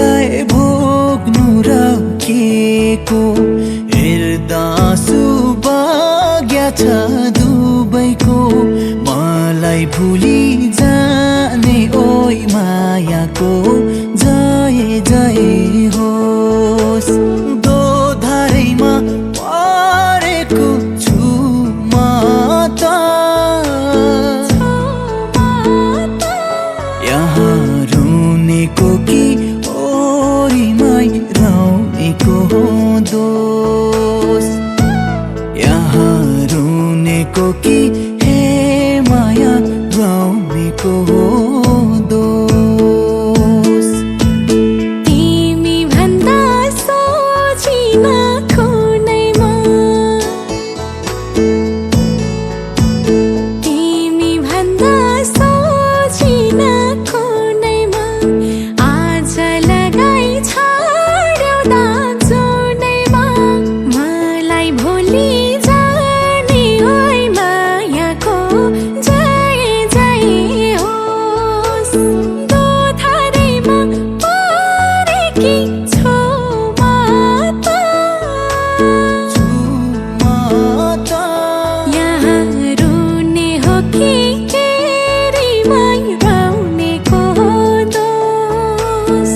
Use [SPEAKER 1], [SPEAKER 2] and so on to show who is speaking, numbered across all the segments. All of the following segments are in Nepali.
[SPEAKER 1] दुःखलाई भोग्नु र केको हेर्दा सुभाग्य छ दुबैको मलाई भुली जाने ओइ मायाको जय जय होस् दोधारैमा परेको छु म त यहाँ रुनेको कि ओरीमै रौनेको दोष यहाँ रुनेको कि हे माया रौनेको दोष
[SPEAKER 2] तिमी भन्दा सोचिन कुनैमा तिमी भन्दा सोचिन कुनैमा आज लगाई छाड्यौ दाजुनैमा मलाई भुली जाने ओइ मायाको जय जय होस् दोधारैमा परेकी छु म त यहाँ रुने हो कि केरीमै रौनेको दोष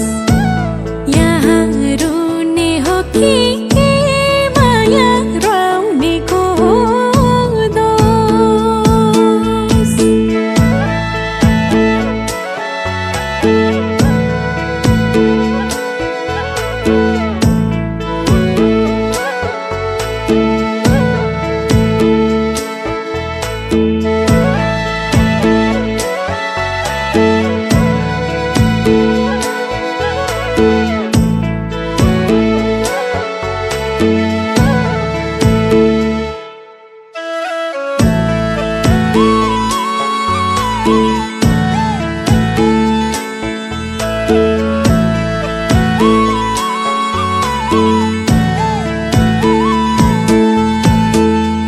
[SPEAKER 2] यहाँ रुने हो कि माया रौनेको दोष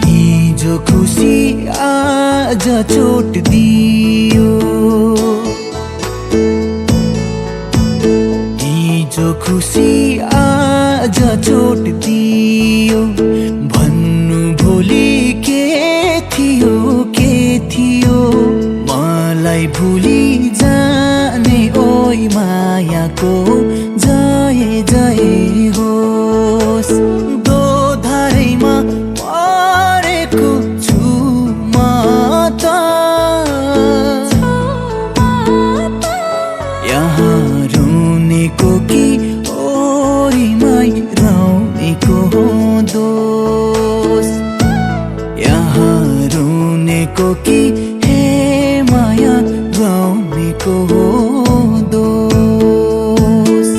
[SPEAKER 1] हिजो खुसी आज चोट दियो हिजो खुसी आज चोट दियो भन्नु भोलि के थियो मलाई भुली जाने ओइ मायाको जय जय होस् दोधारैमा परेको छु म त यहाँ रुनेको कि ओरीमै रौनेको दोष यहाँ रुनेको कि हे माया रौनेको दोष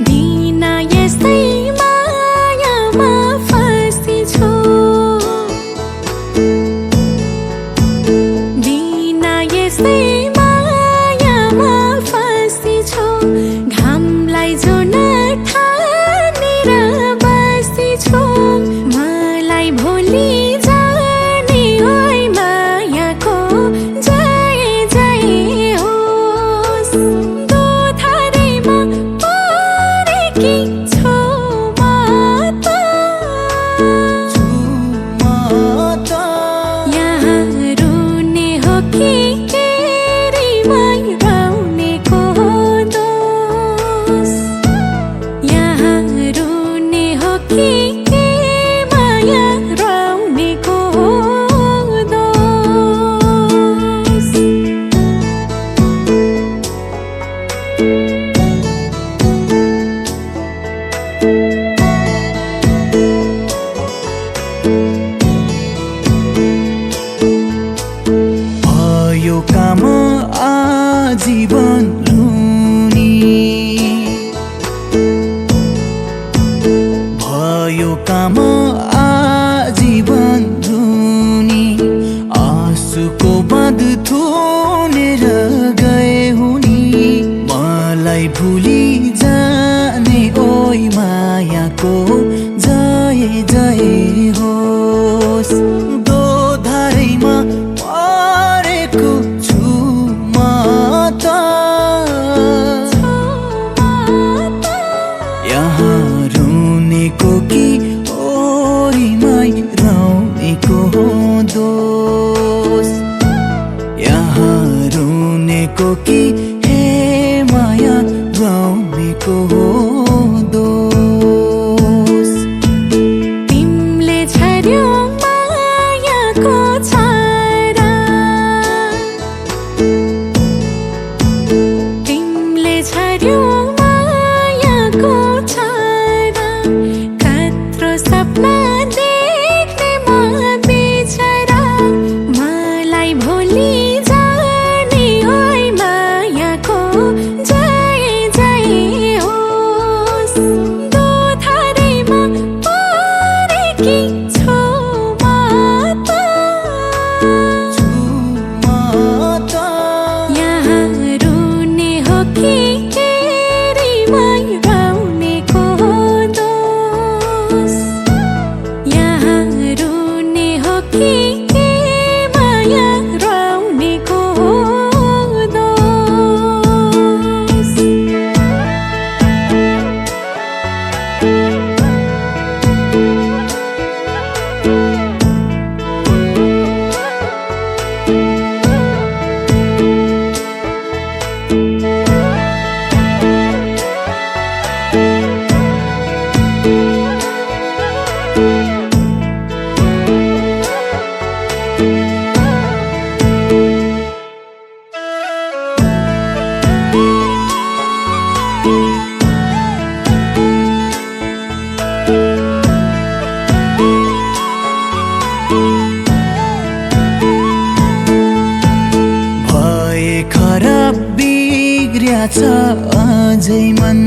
[SPEAKER 2] बिना यस्तै मायामा फँसी छु बिना यस्तै मायामा फँसी छु घामलाई जुन ठानेर बसी छु मलाई भुली जाने ओइ मायाको जय जय होस् दोधारैमा परेकी छु म त यहाँ रुने हो कि केरीमै रौनेको दोष यहाँ रुने हो कि माया रौनेको दोष
[SPEAKER 1] भयो काम आजीवन रुनी भयो काम आजीवन रुनी आँसुको बाँध थुनेर गए हुनी मलाई भुली जाने ओइ मायाको जय जय होस् दोधारैमा परेको छु म त रुवाएको हो दोष।
[SPEAKER 2] तिमीले छर्यो मायाको छारा, तिमीले छर्यो मायाको छारा, कत्रो सपना देख्ने म बिचरा, मलाई भोलि जाने ओइ मायाको जय जय होस्। दोधारैमा परेकी छु म त, यहाँ रुने हो कि हेरिमै रुनेको दोष। यहाँ रुने हो कि माया रुनेको दोष।
[SPEAKER 1] भए खराब बिग्रियाछ अझै मन,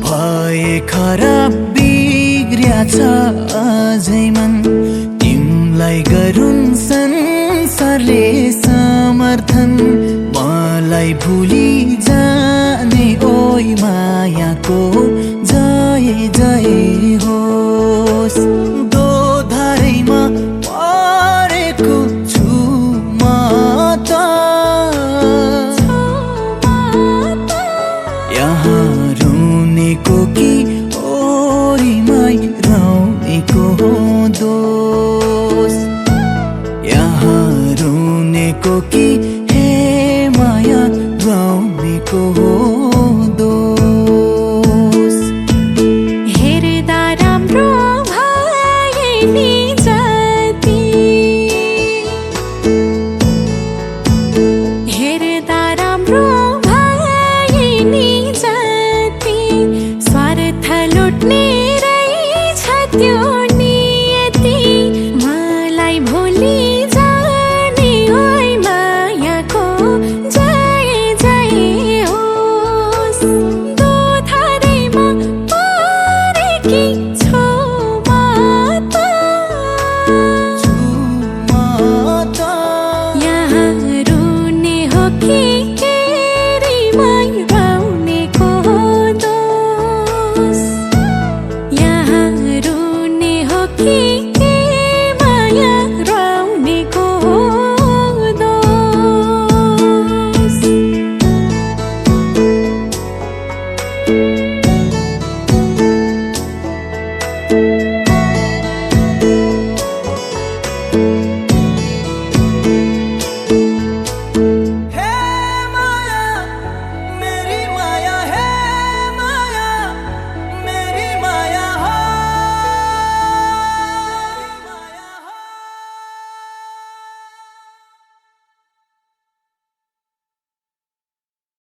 [SPEAKER 1] भए खराब बिग्रियाछ अझै मन, तिमलाई गरुन् संसारले समर्थन, मलाई भुली जाने ओइ मायाको जय जय होस्। दोधारैमा परेको छु म त, यहाँ रुनेको कि ओरिमै रुनेको हो दोष। यहाँ रुनेको कि हे माया रुनेको हो